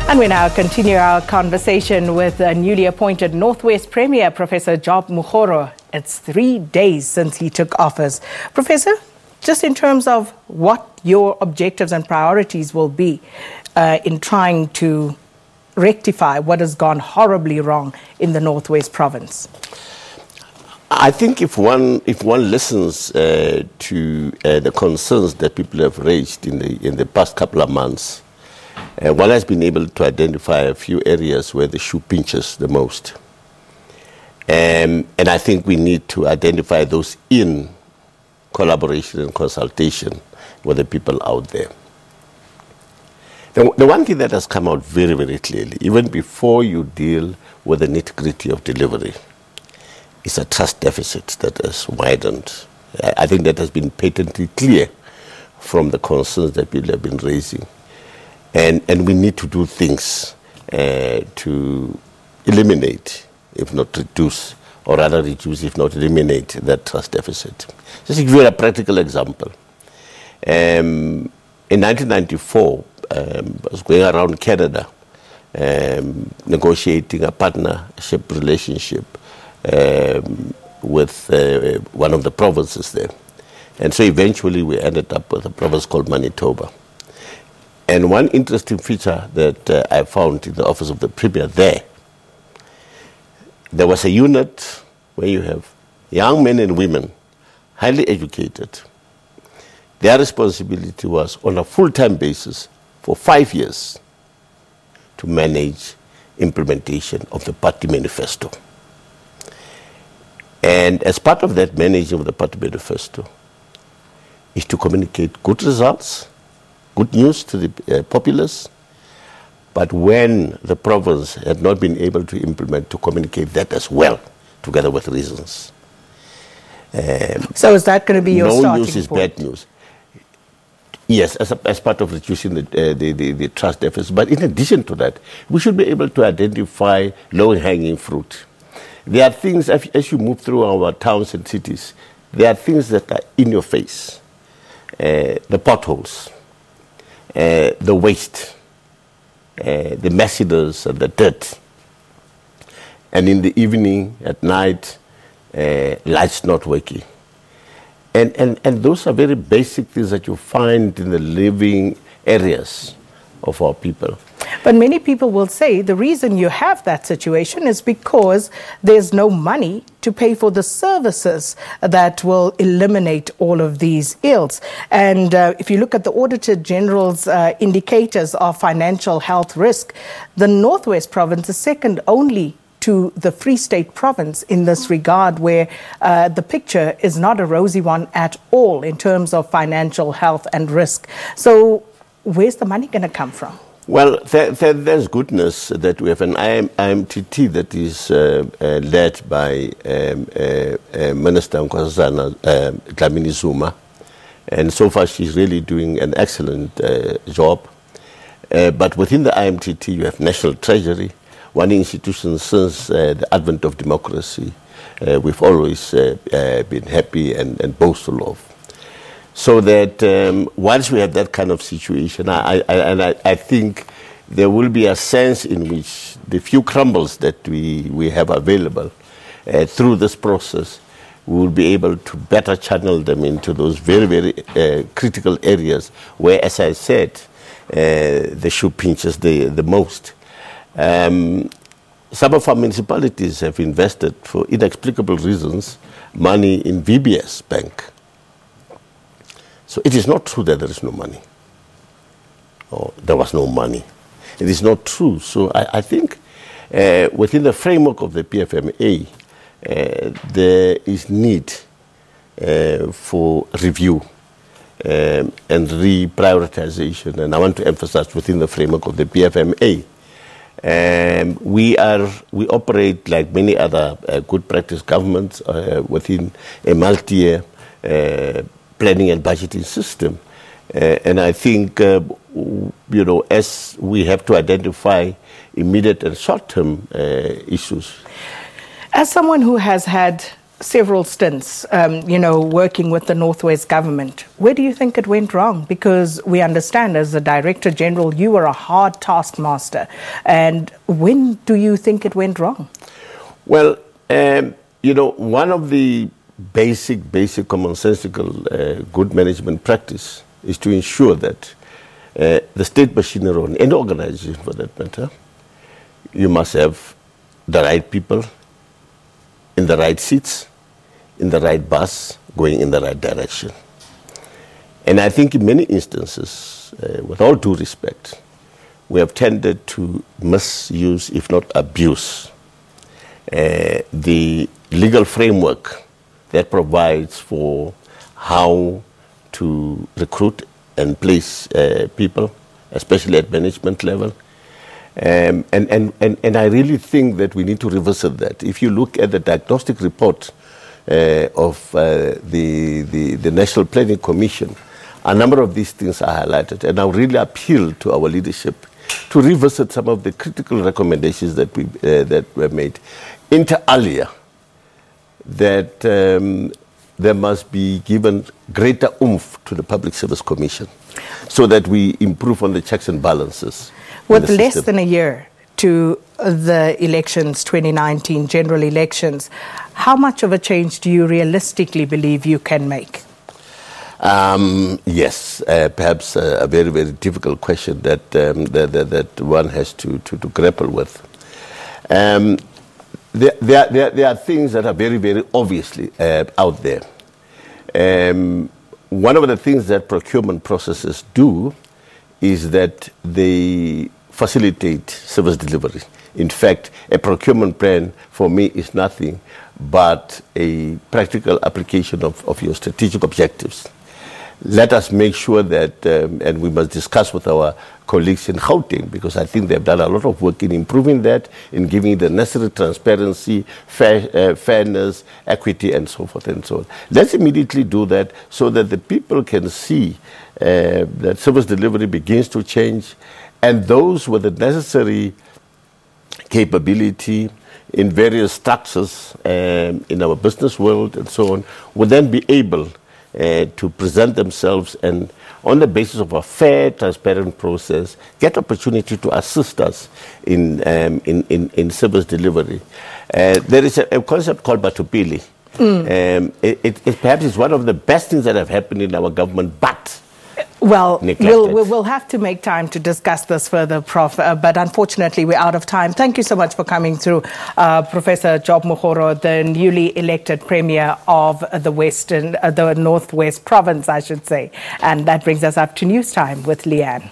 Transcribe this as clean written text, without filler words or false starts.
And we now continue our conversation with newly appointed Northwest Premier, Professor Job Makgoro. It's 3 days since he took office. Professor, just in terms of what your objectives and priorities will be in trying to rectify what has gone horribly wrong in the Northwest Province. I think if one listens to the concerns that people have raised in the past couple of months, one has been able to identify a few areas where the shoe pinches the most. And I think we need to identify those in collaboration and consultation with the people out there. The one thing that has come out very, very clearly, even before you deal with the nitty-gritty of delivery, is a trust deficit that has widened. I think that has been patently clear from the concerns that people have been raising. And we need to do things to eliminate, if not reduce, or rather reduce, if not eliminate, that trust deficit. Just to give you a practical example. In 1994, I was going around Canada negotiating a partnership relationship with one of the provinces there. And so eventually we ended up with a province called Manitoba. And one interesting feature that I found in the office of the Premier there was a unit where you have young men and women, highly educated. Their responsibility was on a full-time basis for 5 years to manage implementation of the party manifesto. And as part of that managing of the party manifesto is to communicate good results, good news to the populace, but when the province had not been able to implement, to communicate that as well, together with reasons. So is that going to be your starting point? No news is bad news. Yes, as part of reducing the trust deficit. But in addition to that, we should be able to identify low-hanging fruit. There are things, as you move through our towns and cities, there are things that are in your face. The potholes, the waste, the messiness and the dirt. And in the evening, at night, lights not working. And those are very basic things that you find in the living areas of our people. But many people will say the reason you have that situation is because there's no money to pay for the services that will eliminate all of these ills. And if you look at the Auditor General's indicators of financial health risk, the Northwest Province is second only to the Free State Province in this regard, where the picture is not a rosy one at all in terms of financial health and risk. So where's the money going to come from? Well, there's goodness that we have an IMTT that is led by Minister Nkosazana Dlamini Zuma. And so far she's really doing an excellent job. But within the IMTT you have National Treasury, one institution since the advent of democracy we've always been happy and boastful of. So that once we have that kind of situation, I think there will be a sense in which the few crumbles that we have available through this process, we will be able to better channel them into those very, very critical areas where, as I said, the shoe pinches the most. Some of our municipalities have invested, for inexplicable reasons, money in VBS Bank. So it is not true that there is no money, or there was no money. It is not true. So I think within the framework of the PFMA, there is need for review and reprioritization. And I want to emphasize within the framework of the PFMA. We operate like many other good practice governments within a multi-year planning and budgeting system. And I think, as we have to identify immediate and short-term issues. As someone who has had several stints, working with the Northwest government. Where do you think it went wrong? Because we understand as the Director General, you were a hard taskmaster. And when do you think it went wrong? Well, one of the basic commonsensical good management practice is to ensure that the state machinery, or any organization for that matter, you must have the right people in the right seats, in the right bus, going in the right direction. And I think in many instances, with all due respect, we have tended to misuse, if not abuse, the legal framework that provides for how to recruit and place people, especially at management level. And I really think that we need to revisit that. If you look at the diagnostic report of the National Planning Commission, a number of these things are highlighted. And I really appeal to our leadership to revisit some of the critical recommendations that were made. Inter alia, that there must be given greater oomph to the Public Service Commission so that we improve on the checks and balances. With less than a year to the elections, 2019 general elections, how much of a change do you realistically believe you can make? Yes, perhaps a very, very difficult question that that one has to grapple with. There are things that are very, very obviously out there. One of the things that procurement processes do is that they facilitate service delivery. In fact, a procurement plan for me is nothing but a practical application of your strategic objectives. Let us make sure that, and we must discuss with our colleagues in Gauteng, because I think they've done a lot of work in improving that, in giving the necessary transparency, fairness, equity, and so forth and so on. Let's immediately do that so that the people can see that service delivery begins to change, and those with the necessary capability in various structures in our business world and so on will then be able to present themselves and, on the basis of a fair, transparent process, get opportunity to assist us in service delivery. There is a concept called Batupili. It perhaps is one of the best things that have happened in our government, but well, we'll have to make time to discuss this further, Prof. But unfortunately, we're out of time. Thank you so much for coming through, Professor Job Makgoro, the newly elected Premier of the Northwest Province, I should say. And that brings us up to news time with Leanne.